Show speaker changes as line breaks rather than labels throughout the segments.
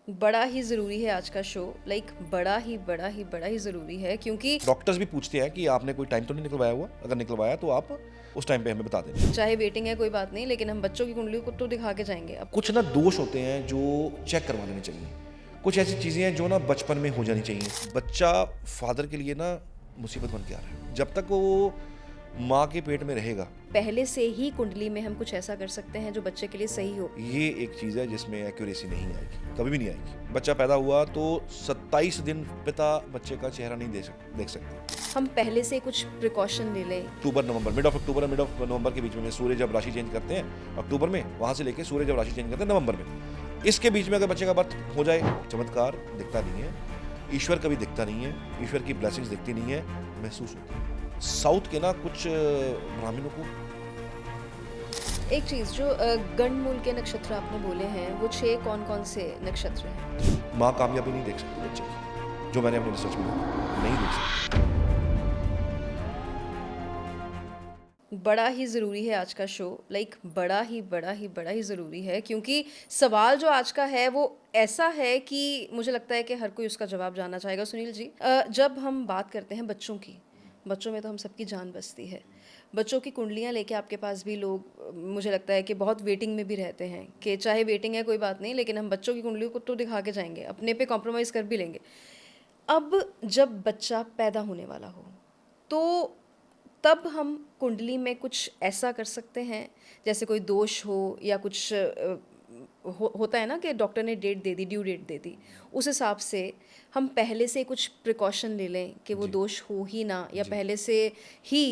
बड़ा ही ज़रूरी है आज का शो। बड़ा ही ज़रूरी है क्योंकि
डॉक्टर्स भी पूछते हैं कि आपने कोई टाइम तो नहीं निकलवाया हुआ, अगर निकलवाया तो आप उस टाइम पे हमें बता देना।
चाहे वेटिंग है कोई बात नहीं, लेकिन हम बच्चों की कुंडली को तो दिखा के जाएंगे। अब
कुछ ना दोष होते हैं जो चेक करवा लेने चाहिए। कुछ ऐसी चीज़ें हैं जो ना बचपन में हो जानी चाहिए। बच्चा फादर के लिए ना मुसीबत बन के आ रहा है। जब तक वो माँ के पेट में रहेगा,
पहले से ही कुंडली में हम कुछ ऐसा कर सकते हैं जो बच्चे के लिए सही हो।
ये एक चीज़ है जिसमें एक्यूरेसी नहीं आएगी, कभी भी नहीं आएगी। बच्चा पैदा हुआ तो 27 दिन पिता बच्चे का चेहरा नहीं देख सकते।
हम पहले से कुछ प्रिकॉशन ले लें।
अक्टूबर नवंबर, मिड ऑफ अक्टूबर और मिड ऑफ नवंबर के बीच में सूर्य जब राशि चेंज करते हैं अक्टूबर में, वहां से लेके सूर्य जब राशि चेंज करते हैं नवंबर में, इसके बीच में अगर बच्चे का बर्थ हो जाए, चमत्कार दिखता नहीं है, ईश्वर कभी दिखता नहीं है, ईश्वर की ब्लेसिंग्स दिखती नहीं है, महसूस होती है। साउथ के ना कुछ ब्राह्मणों को
एक चीज़ जो गंडमूल के नक्षत्र आपने बोले हैं, वो 6 कौन कौन से नक्षत्र हैं?
माँ कामयाबी नहीं देख सकती बच्चे की, जो मैंने अपने रिसर्च में देखा, नहीं देख सकती।
बड़ा ही ज़रूरी है आज का शो। बड़ा ही ज़रूरी है क्योंकि सवाल जो आज का है वो ऐसा है कि मुझे लगता है कि हर कोई उसका जवाब जानना चाहेगा। सुनील जी, जब हम बात करते हैं बच्चों की, बच्चों में तो हम सबकी जान बसती है। बच्चों की कुंडलियाँ लेके आपके पास भी लोग मुझे लगता है कि बहुत वेटिंग में भी रहते हैं कि चाहे वेटिंग है कोई बात नहीं, लेकिन हम बच्चों की कुंडलियों को तो दिखा के जाएंगे, अपने पे कॉम्प्रोमाइज़ कर भी लेंगे। अब जब बच्चा पैदा होने वाला हो, तो तब हम कुंडली में कुछ ऐसा कर सकते हैं, जैसे कोई दोष हो या कुछ होता है ना कि डॉक्टर ने डेट दे दी, ड्यू डेट दे दी, उस हिसाब से हम पहले से कुछ प्रिकॉशन ले लें कि वो
जी
दोष हो ही ना, या
जी
पहले से ही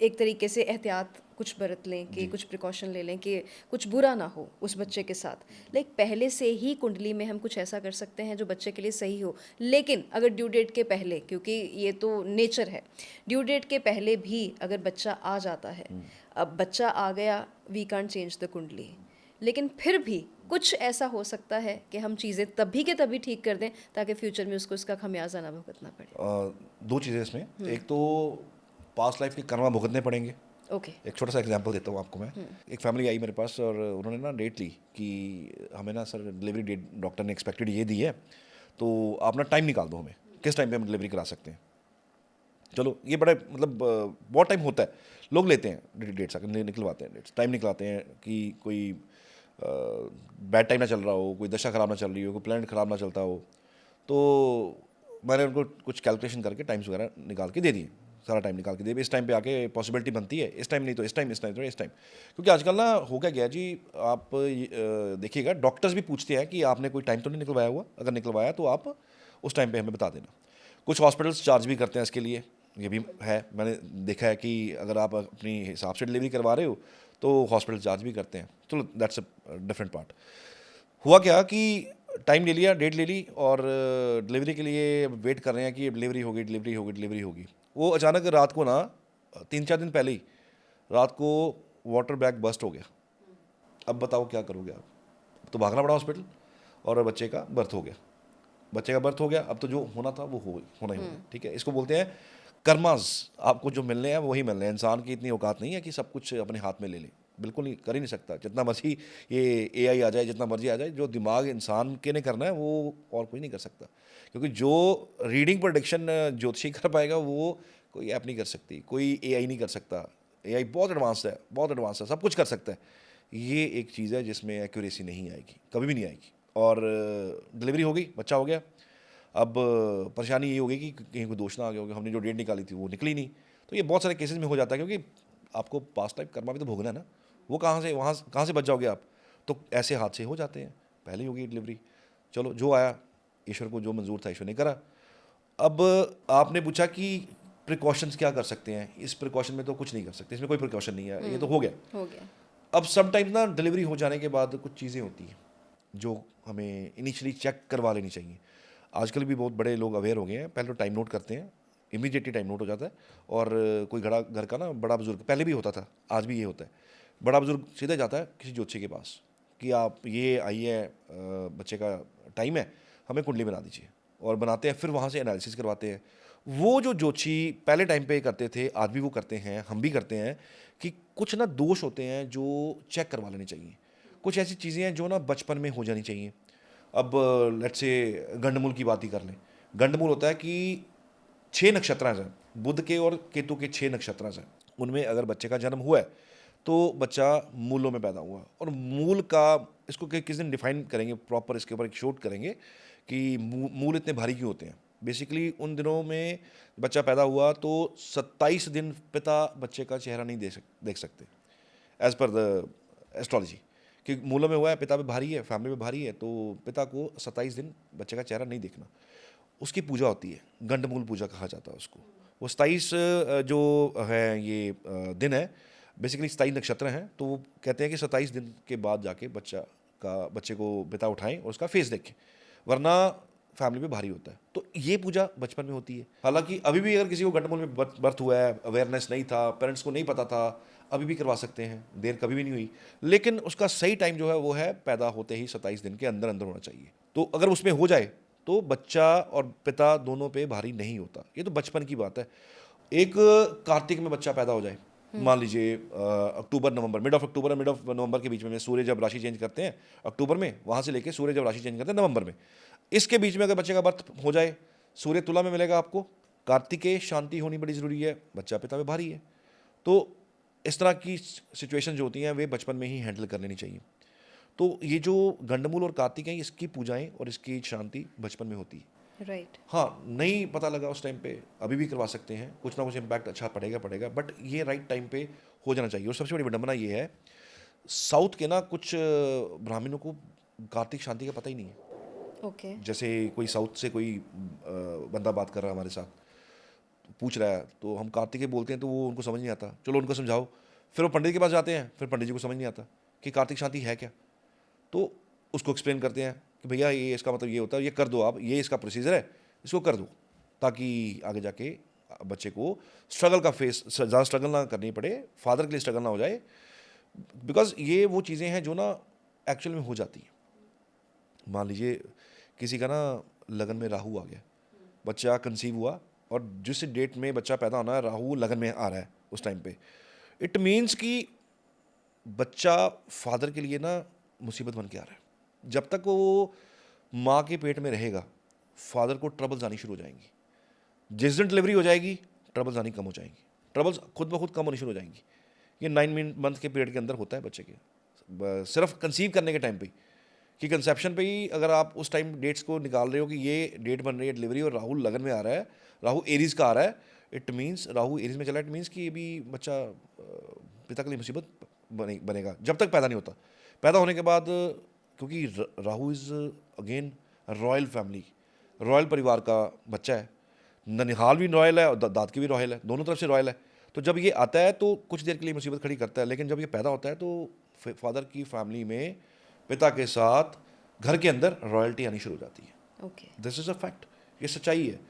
एक तरीके से एहतियात कुछ बरत लें कि
जी
कुछ प्रिकॉशन ले लें कि कुछ बुरा ना हो उस बच्चे के साथ। लाइक पहले से ही कुंडली में हम कुछ ऐसा कर सकते हैं जो बच्चे के लिए सही हो। लेकिन अगर ड्यू डेट के पहले, क्योंकि ये तो नेचर है, ड्यू डेट के पहले भी अगर बच्चा आ जाता है, अब बच्चा आ गया, वी कांट चेंज द कुंडली, लेकिन फिर भी कुछ ऐसा हो सकता है कि हम चीज़ें तभी के तभी ठीक कर दें ताकि फ्यूचर में उसको इसका खमियाजा ना भुगतना पड़े।
दो चीज़ें इसमें, एक तो पास्ट लाइफ के कर्मा भुगतने पड़ेंगे।
ओके।
एक छोटा सा एग्जांपल देता हूँ आपको मैं। एक फैमिली आई मेरे पास और उन्होंने ना डेट ली कि हमें ना सर डिलीवरी डेट डॉक्टर ने एक्सपेक्टेड ये दी है, तो आप ना टाइम निकाल दो हमें, किस टाइम पे हम डिलीवरी करा सकते हैं। चलो ये बड़ा मतलब बहुत टाइम होता है, लोग लेते हैं डेट्स, आकर निकलवाते हैं डेट्स, टाइम निकलवाते हैं कि कोई बैड टाइम ना चल रहा हो, कोई दशा ख़राब ना चल रही हो, कोई प्लानट ख़राब ना चलता हो। तो मैंने उनको कुछ कैलकुलेशन करके टाइम्स वगैरह निकाल के दे दिए, सारा टाइम निकाल के दे दिए, इस टाइम पे आके पॉसिबिलिटी बनती है, इस टाइम नहीं तो इस टाइम, इस टाइम तो इस टाइम। क्योंकि आजकल ना हो क्या गया जी, आप देखिएगा डॉक्टर्स भी पूछते हैं कि आपने कोई टाइम तो नहीं निकलवाया हुआ, अगर निकलवाया तो आप उस टाइम पे हमें बता देना। कुछ हॉस्पिटल्स चार्ज भी करते हैं इसके लिए, ये भी है, मैंने देखा है कि अगर आप अपनी हिसाब से डिलीवरी करवा रहे हो तो हॉस्पिटल चार्ज भी करते हैं। चलो दैट्स अ डिफरेंट पार्ट। हुआ क्या कि टाइम ले लिया, डेट ले ली और डिलीवरी के लिए वेट कर रहे हैं कि ये डिलीवरी होगी, डिलीवरी होगी, डिलीवरी होगी। वो अचानक रात को ना 3-4 दिन पहले ही रात को वाटर बैग बस्ट हो गया। अब बताओ क्या करोगे आप? अब तो भागना पड़ा हॉस्पिटल और बच्चे का बर्थ हो गया। बच्चे का बर्थ हो गया, अब तो जो होना था वो होना ही होगा। ठीक है, इसको बोलते हैं कर्मास। आपको जो मिलने हैं वही मिलने हैं। इंसान की इतनी औकात नहीं है कि सब कुछ अपने हाथ में ले ले, बिल्कुल नहीं, कर ही नहीं सकता। जितना मर्जी ये एआई आ जाए, जितना मर्जी आ जाए, जो दिमाग इंसान के ने करना है वो और कोई नहीं कर सकता। क्योंकि जो रीडिंग प्रोडिक्शन ज्योतिषी कर पाएगा वो कोई ऐप नहीं कर सकती, कोई एआई नहीं कर सकता। एआई बहुत एडवांस है, बहुत एडवांस है, सब कुछ कर सकता है। ये एक चीज़ है जिसमें एक्यूरेसी नहीं आएगी, कभी भी नहीं आएगी। और डिलीवरी हो गई, बच्चा हो गया। अब परेशानी ये हो गई कि कहीं कोई दोष ना आ गया होगा, हमने जो डेट निकाली थी वो निकली नहीं। तो ये बहुत सारे केसेस में हो जाता है, क्योंकि आपको पास्ट लाइफ कर्मा भी तो भोगना है ना। वो कहाँ से, वहाँ कहाँ से बच जाओगे आप? तो ऐसे हादसे हो जाते हैं। पहले ही हो गई डिलीवरी, चलो जो आया, ईश्वर को जो मंजूर था ईश्वर ने करा। अब आपने पूछा कि प्रिकॉशंस क्या कर सकते हैं। इस प्रिकॉशन में तो कुछ नहीं कर सकते, इसमें कोई प्रिकॉशन नहीं है, ये तो हो गया।
हो गया।
अब समटाइम्स ना डिलीवरी हो जाने के बाद कुछ चीज़ें होती हैं जो हमें इनिशियली चेक करवा लेनी चाहिए। आजकल भी बहुत बड़े लोग अवेयर हो गए हैं, पहले तो टाइम नोट करते हैं, इमीडिएटली टाइम नोट हो जाता है। और कोई घड़ा घर का ना बड़ा बुजुर्ग, पहले भी होता था, आज भी ये होता है, बड़ा बुजुर्ग सीधे जाता है किसी ज्योतिषी के पास कि आप ये आई है, बच्चे का टाइम है, हमें कुंडली बना दीजिए। और बनाते हैं, फिर वहाँ से एनालिसिस करवाते हैं। वो जो ज्योतिषी पहले टाइम पे करते थे, आज भी वो करते हैं, हम भी करते हैं, कि कुछ ना दोष होते हैं जो चेक करवा लेने चाहिए। कुछ ऐसी चीज़ें हैं जो ना बचपन में हो जानी चाहिए। अब लेट्स से गंडमूल की बात ही कर लें। गंडमूल होता है कि 6 नक्षत्र हैं, बुध के और केतु के 6 नक्षत्र हैं। उनमें अगर बच्चे का जन्म हुआ है तो बच्चा मूलों में पैदा हुआ, और मूल का इसको किस दिन डिफाइन करेंगे प्रॉपर, इसके ऊपर एक शूट करेंगे कि मूल इतने भारी क्यों होते हैं। बेसिकली उन दिनों में बच्चा पैदा हुआ तो 27 दिन पिता बच्चे का चेहरा नहीं देख सकते एज पर द एस्ट्रोलॉजी, कि मूलों में हुआ है, पिता पे भारी है, फैमिली में भारी है, तो पिता को 27 दिन बच्चे का चेहरा नहीं देखना। उसकी पूजा होती है, गंडमूल पूजा कहा जाता है उसको। वो 27 जो है ये दिन है, बेसिकली 27 नक्षत्र हैं, तो वो कहते हैं कि 27 दिन के बाद जाके बच्चे को पिता उठाएं और उसका फेस देखें, वरना फैमिली पे भारी होता है। तो ये पूजा बचपन में होती है। हालांकि अभी भी अगर किसी को गंडमूल में बर्थ हुआ है, अवेयरनेस नहीं था, पेरेंट्स को नहीं पता था, अभी भी करवा सकते हैं, देर कभी भी नहीं हुई। लेकिन उसका सही टाइम जो है वो है पैदा होते ही 27 दिन के अंदर अंदर होना चाहिए। तो अगर उसमें हो जाए तो बच्चा और पिता दोनों पे भारी नहीं होता। ये तो बचपन की बात है। एक कार्तिक में बच्चा पैदा हो जाए, मान लीजिए अक्टूबर नवंबर, मिड ऑफ अक्टूबर और मिड ऑफ नवंबर के बीच में सूर्य जब राशि चेंज करते हैं अक्टूबर में, वहाँ से लेके सूर्य जब राशि चेंज करते हैं नवंबर में, इसके बीच में अगर बच्चे का बर्थ हो जाए, सूर्य तुला में मिलेगा आपको, कार्तिकेय शांति होनी बड़ी ज़रूरी है, बच्चा पिता में भारी है। तो इस तरह की सिचुएशन जो होती हैं वे बचपन में ही हैंडल कर लेनी चाहिए। तो ये जो गंडमूल और कार्तिक हैं, इसकी पूजाएं और इसकी शांति बचपन में होती है।
राइट।
हाँ, नहीं पता लगा उस टाइम पे, अभी भी करवा सकते हैं, कुछ ना कुछ इम्पैक्ट अच्छा पड़ेगा, बट ये राइट टाइम पे हो जाना चाहिए। और सबसे बड़ी विडंबना ये है, साउथ के ना कुछ ब्राह्मणों को कार्तिक शांति का पता ही नहीं है।
ओके।
जैसे कोई साउथ से कोई बंदा बात कर रहा है हमारे साथ, पूछ रहा है, तो हम कार्तिकेय बोलते हैं तो वो उनको समझ नहीं आता, चलो उनको समझाओ, फिर वो पंडित के पास जाते हैं, फिर पंडित जी को समझ नहीं आता कि कार्तिक शांति है क्या। तो उसको एक्सप्लेन करते हैं कि भैया ये इसका मतलब ये होता है, ये कर दो आप, ये इसका प्रोसीजर है, इसको कर दो, ताकि आगे जाके बच्चे को स्ट्रगल का फेस, ज़्यादा स्ट्रगल ना करनी पड़े, फादर के लिए स्ट्रगल ना हो जाए। बिकॉज ये वो चीज़ें हैं जो ना एक्चुअल में हो जाती हैं। मान लीजिए किसी का ना लगन में राहु आ गया, बच्चा कंसीव हुआ, और जिस डेट में बच्चा पैदा होना है राहु लगन में आ रहा है उस टाइम पे, इट मीन्स कि बच्चा फादर के लिए ना मुसीबत बन के आ रहा है। जब तक वो माँ के पेट में रहेगा, फादर को ट्रबल्स आनी शुरू हो जाएंगी। जिस दिन डिलीवरी हो जाएगी, ट्रबल्स आनी कम हो जाएंगी, ट्रबल्स खुद ब खुद कम होनी शुरू हो जाएंगी। ये 9 मंथ के पीरियड के अंदर होता है बच्चे के, सिर्फ कंसीव करने के टाइम पे, कि कंसेप्शन पे ही अगर आप उस टाइम डेट्स को निकाल रहे हो कि ये डेट बन रही है डिलीवरी और राहु लगन में आ रहा है, राहु एरीज का आ रहा है, इट मीन्स राहु एरीज में चला, इट मीन्स कि ये भी बच्चा पिता के लिए मुसीबत बनेगा जब तक पैदा नहीं होता। पैदा होने के बाद, क्योंकि Rahu is again royal family, royal परिवार का बच्चा है, ननिहाल भी रॉयल है और दाद की भी रॉयल है, दोनों तरफ से रॉयल है। तो जब ये आता है तो कुछ देर के लिए मुसीबत खड़ी करता है, लेकिन जब ये पैदा होता है तो फादर की फैमिली में पिता के साथ घर के अंदर रॉयल्टी आनी शुरू हो जाती है।
Okay.
This is a fact, ये सच्चाई है।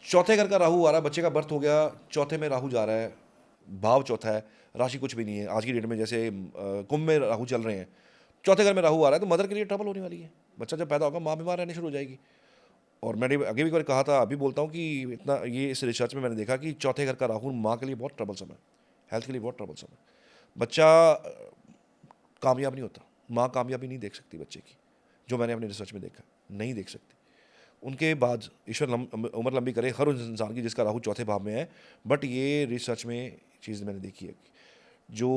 चौथे घर का राहु आ रहा है, बच्चे का बर्थ हो गया, चौथे में राहु जा रहा है, भाव चौथा है, राशि कुछ भी नहीं है। आज की डेट में जैसे कुंभ में राहु चल रहे हैं, चौथे घर में राहु आ रहा है, तो मदर के लिए ट्रबल होने वाली है। बच्चा जब पैदा होगा माँ बीमार रहने शुरू हो जाएगी। और मैंने आगे भी एक बार कहा था, अभी बोलता हूँ कि इतना ये इस रिसर्च में मैंने देखा कि चौथे घर का राहु माँ के लिए बहुत ट्रबलसम है, हेल्थ के लिए बहुत ट्रबलसम है। बच्चा कामयाब नहीं होता, माँ कामयाबी नहीं देख सकती बच्चे की, जो मैंने अपने रिसर्च में देखा, नहीं देख सकती। उनके बाद ईश्वर उम्र लंबी करे हर उस इंसान की जिसका राहु चौथे भाव में है। बट ये रिसर्च में चीज़ मैंने देखी है कि जो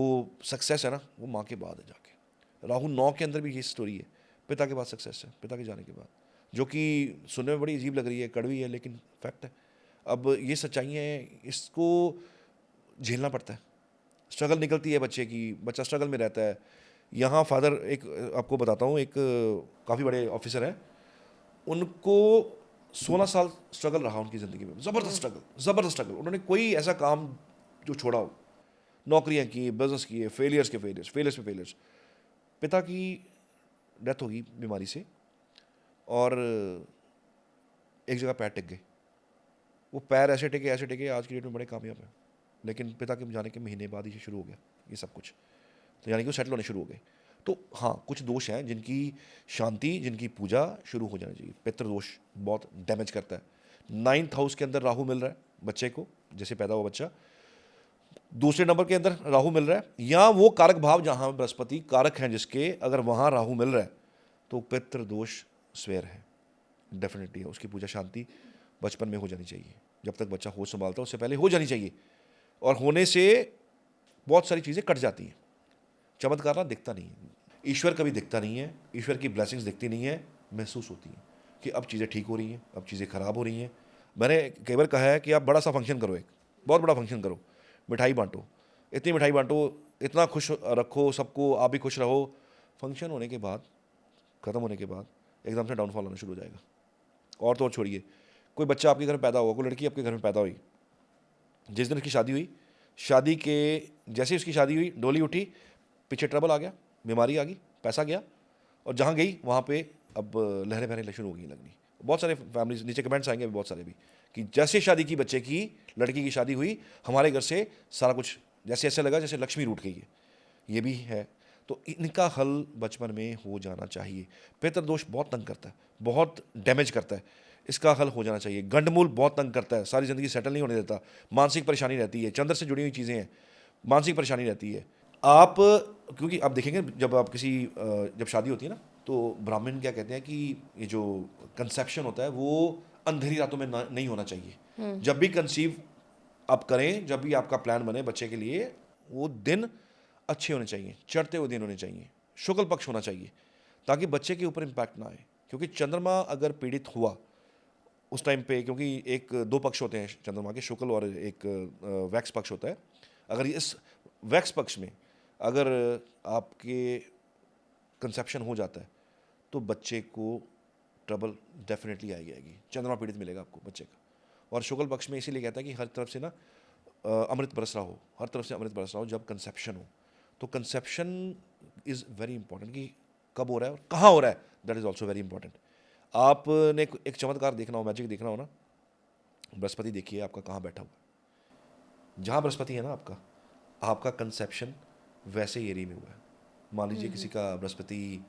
सक्सेस है ना वो माँ के बाद है जाके। राहु 9 के अंदर भी ये स्टोरी है, पिता के बाद सक्सेस है, पिता के जाने के बाद, जो कि सुनने में बड़ी अजीब लग रही है, कड़वी है, लेकिन फैक्ट है। अब ये सच्चाइयाँ हैं, इसको झेलना पड़ता है, स्ट्रगल निकलती है बच्चे की, बच्चा स्ट्रगल में रहता है। यहाँ फादर, एक आपको बताता हूँ, एक काफ़ी बड़े ऑफिसर हैं, उनको 16 साल स्ट्रगल रहा उनकी ज़िंदगी में, ज़बरदस्त स्ट्रगल। उन्होंने कोई ऐसा काम जो छोड़ा हो, नौकरियाँ की, बिजनेस किए, फेलियर्स पे फेलियर्स। पिता की डेथ होगी बीमारी से, और एक जगह पैर टिक गए। वो पैर ऐसे टिके आज की डेट में बड़े कामयाब हैं, लेकिन पिता के जाने के महीने बाद ही शुरू हो गया ये सब कुछ। तो यानी कि वो सेटल होने शुरू हो गए। तो हाँ, कुछ दोष हैं जिनकी शांति, जिनकी पूजा शुरू हो जानी चाहिए। पितृदोष बहुत डैमेज करता है। 9th हाउस के अंदर राहु मिल रहा है बच्चे को, जैसे पैदा हुआ बच्चा, दूसरे नंबर के अंदर राहु मिल रहा है, या वो कारक भाव जहाँ बृहस्पति कारक हैं जिसके, अगर वहाँ राहु मिल रहा है तो पितृदोष स्वेयर है, डेफिनेटली है, उसकी पूजा शांति बचपन में हो जानी चाहिए, जब तक बच्चा होश संभालता है उससे पहले हो जानी चाहिए। और होने से बहुत सारी चीज़ें कट जाती हैं। चमत्कार ना दिखता नहीं है, ईश्वर कभी दिखता नहीं है, ईश्वर की ब्लेसिंग्स दिखती नहीं है, महसूस होती हैं कि अब चीज़ें ठीक हो रही हैं, अब चीज़ें ख़राब हो रही हैं। मैंने कई बार कहा है कि आप बड़ा सा फंक्शन करो, एक बहुत बड़ा फंक्शन करो, मिठाई बांटो, इतनी मिठाई बांटो, इतना खुश रखो सबको, आप भी खुश रहो। फंक्शन होने के बाद, ख़त्म होने के बाद एकदम से डाउनफॉल होना शुरू हो जाएगा। और तो और छोड़िए, कोई बच्चा आपके घर में पैदा हुआ, कोई लड़की आपके घर में पैदा हुई, जिस दिन उसकी शादी हुई, शादी के जैसे ही उसकी शादी हुई, डोली उठी, पीछे ट्रबल आ गया, बीमारी आ गई, पैसा गया, और जहाँ गई वहाँ पे अब लहरें बहरें शुरू हो गई लगनी। बहुत सारे फैमिलीज, नीचे कमेंट्स आएंगे बहुत सारे भी, कि जैसे शादी की बच्चे की, लड़की की शादी हुई, हमारे घर से सारा कुछ जैसे ऐसे लगा जैसे लक्ष्मी रूठ गई है। ये भी है। तो इनका हल बचपन में हो जाना चाहिए। पितृदोष बहुत तंग करता है, बहुत डैमेज करता है, इसका हल हो जाना चाहिए। गंडमूल बहुत तंग करता है, सारी ज़िंदगी सेटल नहीं होने देता, मानसिक परेशानी रहती है, चंद्र से जुड़ी हुई चीज़ें हैं, मानसिक परेशानी रहती है। आप, क्योंकि आप देखेंगे जब आप किसी जब शादी होती है ना, तो ब्राह्मण क्या कहते हैं कि ये जो कंसेप्शन होता है वो अंधेरी रातों में नहीं होना चाहिए। जब भी कंसीव आप करें, जब भी आपका प्लान बने बच्चे के लिए, वो दिन अच्छे होने चाहिए, चढ़ते हुए दिन होने चाहिए, शुक्ल पक्ष होना चाहिए, ताकि बच्चे के ऊपर इम्पैक्ट ना आए। क्योंकि चंद्रमा अगर पीड़ित हुआ उस टाइम पे, क्योंकि एक दो पक्ष होते हैं चंद्रमा के, शुक्ल और एक वैक्स पक्ष होता है। अगर इस वैक्स पक्ष में अगर आपके कंसेप्शन हो जाता है तो बच्चे को ट्रबल डेफिनेटली आएगी, चंद्रमा पीड़ित मिलेगा आपको बच्चे का। और शुक्ल पक्ष में इसीलिए कहता है कि हर तरफ से ना अमृत बरस रहा हो, हर तरफ से अमृत बरस रहा हो जब कंसेप्शन हो। तो कंसेप्शन इज़ वेरी इंपॉर्टेंट, कि कब हो रहा है और कहाँ हो रहा है, that is also very important. आपने एक चमत्कार देखना हो, मैजिक देखना हो ना, बृहस्पति देखिए आपका कहाँ बैठा हुआ है। जहाँ बृहस्पति है ना आपका, आपका कंसेप्शन वैसे ही एरिया में हुआ है। मान लीजिए किसी का बृहस्पति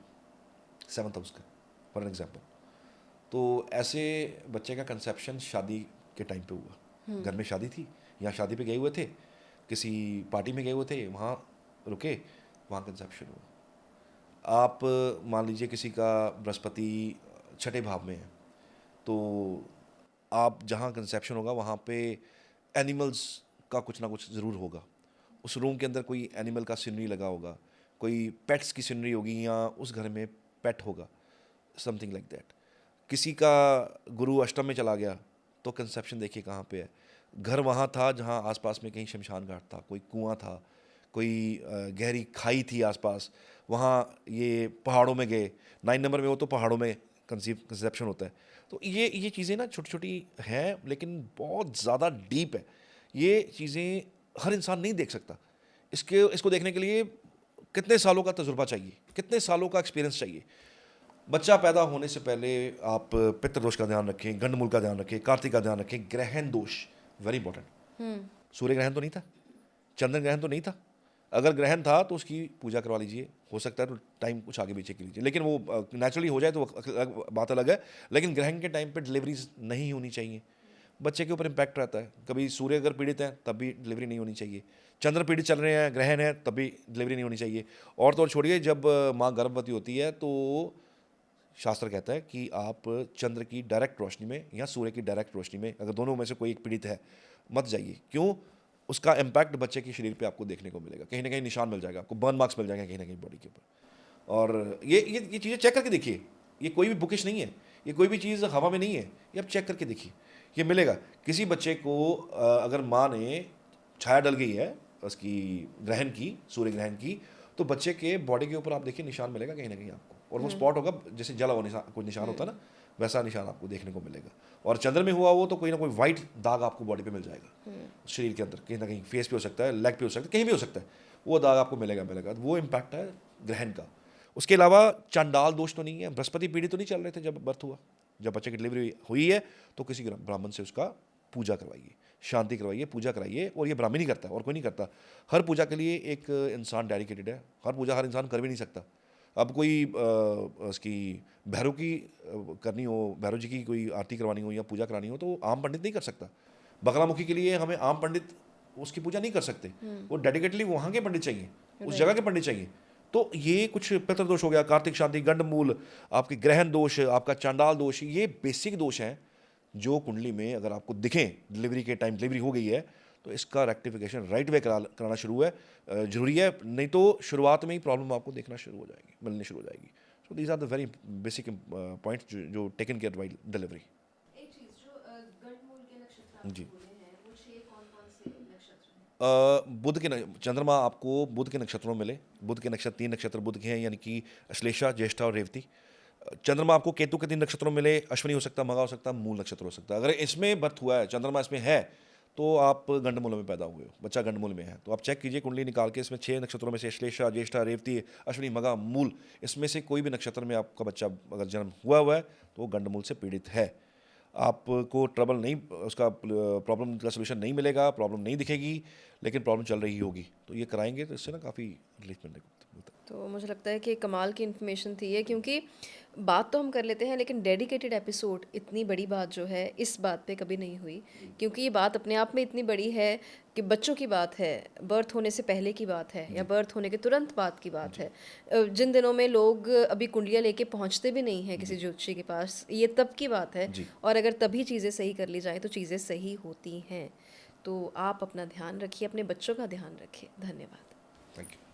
7th हाउस का, फॉर एन एग्जाम्पल, तो ऐसे बच्चे का कंसेप्शन शादी के टाइम पे हुआ। घर में शादी थी, यहाँ शादी पे गए हुए थे, किसी पार्टी में गए हुए थे, वहाँ रुके, वहाँ कंसेप्शन हुआ। आप मान लीजिए किसी का बृहस्पति 6ठे भाव में है, तो आप जहाँ कंसेप्शन होगा वहाँ पे एनिमल्स का कुछ ना कुछ ज़रूर होगा। उस रूम के अंदर कोई एनिमल का सीनरी लगा होगा, कोई पेट्स की सीनरी होगी, या उस घर में पेट होगा, समथिंग लाइक दैट। किसी का गुरु अष्टम में चला गया तो कंसेप्शन देखिए कहाँ पे है। घर वहाँ था जहाँ आसपास में कहीं शमशान घाट था, कोई कुआं था, कोई गहरी खाई थी आसपास, वहाँ ये पहाड़ों में गए, 9 नंबर में हो तो पहाड़ों में कंसेप्शन होता है। तो ये चीज़ें ना छोटी छोटी हैं, लेकिन बहुत ज़्यादा डीप है। ये चीज़ें हर इंसान नहीं देख सकता। इसको देखने के लिए कितने सालों का तजुर्बा चाहिए, कितने सालों का एक्सपीरियंस चाहिए। बच्चा पैदा होने से पहले आप पितृदोष का ध्यान रखें, गंडमूल का ध्यान रखें, कार्तिक का ध्यान रखें, ग्रहण दोष वेरी इंपॉर्टेंट। सूर्य ग्रहण तो नहीं था, चंद्र ग्रहण तो नहीं था। अगर ग्रहण था तो उसकी पूजा करवा लीजिए, हो सकता है तो टाइम कुछ आगे पीछे कर लीजिए, लेकिन वो नेचुरली हो जाए तो बात अलग है। लेकिन ग्रहण के टाइम पे डिलीवरीज नहीं होनी चाहिए, बच्चे के ऊपर इम्पैक्ट रहता है। कभी सूर्य अगर पीड़ित है तब भी डिलीवरी नहीं होनी चाहिए, चंद्र पीड़ित चल रहे हैं, ग्रहण है, तब भी डिलीवरी नहीं होनी चाहिए। और तो और छोड़िए, जब माँ गर्भवती होती है तो शास्त्र कहता है कि आप चंद्र की डायरेक्ट रोशनी में या सूर्य की डायरेक्ट रोशनी में, अगर दोनों में से कोई एक पीड़ित है, मत जाइए। क्यों? उसका इम्पैक्ट बच्चे के शरीर पे आपको देखने को मिलेगा, कहीं ना कहीं निशान मिल जाएगा आपको, बर्न मार्क्स मिल जाएंगे कहीं ना कहीं बॉडी के ऊपर। और ये चीज़ें चेक करके देखिए, ये कोई भी बुकिश नहीं है, ये कोई भी चीज़ हवा में नहीं है, ये आप चेक करके देखिए, ये मिलेगा। किसी बच्चे को अगर माँ ने छाया डल गई है उसकी ग्रहण की, सूर्य ग्रहण की, तो बच्चे के बॉडी के ऊपर आप देखिए निशान मिलेगा कहीं ना कहीं आपको, और वो स्पॉट होगा जैसे जला हुआ निशान, कोई निशान होता है ना, वैसा निशान आपको देखने को मिलेगा। और चंद्र में हुआ वो तो कोई ना कोई वाइट दाग आपको बॉडी पे मिल जाएगा, शरीर के अंदर कहीं ना कहीं, फेस पे हो सकता है, लेग पे हो सकता है, कहीं भी हो सकता है, वो दाग आपको मिलेगा। वो इम्पैक्ट है ग्रहण का। उसके अलावा चांडाल दोष तो नहीं है, बृहस्पति पीड़ित तो नहीं चल रहे थे जब बर्थ हुआ, जब बच्चे की डिलीवरी हुई है तो किसी ब्राह्मण से उसका पूजा करवाइए, शांति करवाइए, पूजा कराइए। और ये ब्राह्मण ही करता है और कोई नहीं करता। हर पूजा के लिए एक इंसान डेडिकेटेड है, हर पूजा हर इंसान कर भी नहीं सकता। अब कोई उसकी भैरव की करनी हो, भैरव जी की कोई आरती करवानी हो या पूजा करानी हो, तो आम पंडित नहीं कर सकता। बगलामुखी के लिए हमें आम पंडित उसकी पूजा नहीं कर सकते, वो डेडिकेटली वहाँ के पंडित चाहिए, उस जगह के पंडित चाहिए। तो ये कुछ पितृदोष हो गया, कार्तिक शांति, गंडमूल, आपके ग्रहण दोष, आपका चांडाल दोष, ये बेसिक दोष हैं जो कुंडली में अगर आपको दिखें, डिलीवरी के टाइम डिलीवरी हो गई है तो इसका रेक्टिफिकेशन राइट वे कराना शुरू है, जरूरी है, नहीं तो शुरुआत में ही प्रॉब्लम आपको देखना शुरू हो जाएगी, मिलनी शुरू हो जाएगी। So these are the very basic points जो टेकन केयर बाई डिलीवरी।
एक चीज जो गंडमूल के नक्षत्र आप
जी।
बोले हैं वो 6 कौन-कौन से नक्षत्र हैं?
बुध के चंद्रमा आपको बुध के नक्षत्रों में मिले, बुध के नक्षत्र 3 नक्षत्र बुध के हैं, यानी कि अश्लेषा, ज्येष्ठा और रेवती। चंद्रमा आपको केतु के 3 नक्षत्रों में मिले, अश्विनी हो सकता है, मघा हो सकता है, मूल नक्षत्र हो सकता है। अगर इसमें बर्थ हुआ है, चंद्रमा इसमें है, तो आप गंडमूल में पैदा हुए हो, बच्चा गंडमूल में है, तो आप चेक कीजिए कुंडली निकाल के, इसमें 6 नक्षत्रों में से अश्लेषा, ज्येष्ठा, रेवती, अश्विनी, मघा, मूल, इसमें से कोई भी नक्षत्र में आपका बच्चा अगर जन्म हुआ है तो वो गंडमूल से पीड़ित है। आपको ट्रबल नहीं, उसका प्रॉब्लम का सोल्यूशन नहीं मिलेगा, प्रॉब्लम नहीं दिखेगी, लेकिन प्रॉब्लम चल रही होगी, तो ये कराएंगे तो इससे ना काफ़ी रिलीफ मिलने को मिलता है।
तो मुझे लगता है कि कमाल की इन्फॉर्मेशन थी ये, क्योंकि बात तो हम कर लेते हैं लेकिन डेडिकेटेड एपिसोड इतनी बड़ी बात जो है इस बात पे कभी नहीं हुई, क्योंकि ये बात अपने आप में इतनी बड़ी है कि बच्चों की बात है, बर्थ होने से पहले की बात है या बर्थ होने के तुरंत बाद की बात है। जिन दिनों में लोग अभी कुंडलियाँ लेके पहुंचते भी नहीं हैं किसी ज्योतिषी के पास, ये तब की बात है।
जी।
और अगर तभी चीज़ें सही कर ली जाएँ तो चीज़ें सही होती हैं। तो आप अपना ध्यान रखिए, अपने बच्चों का ध्यान रखिए। धन्यवाद।
Thank you.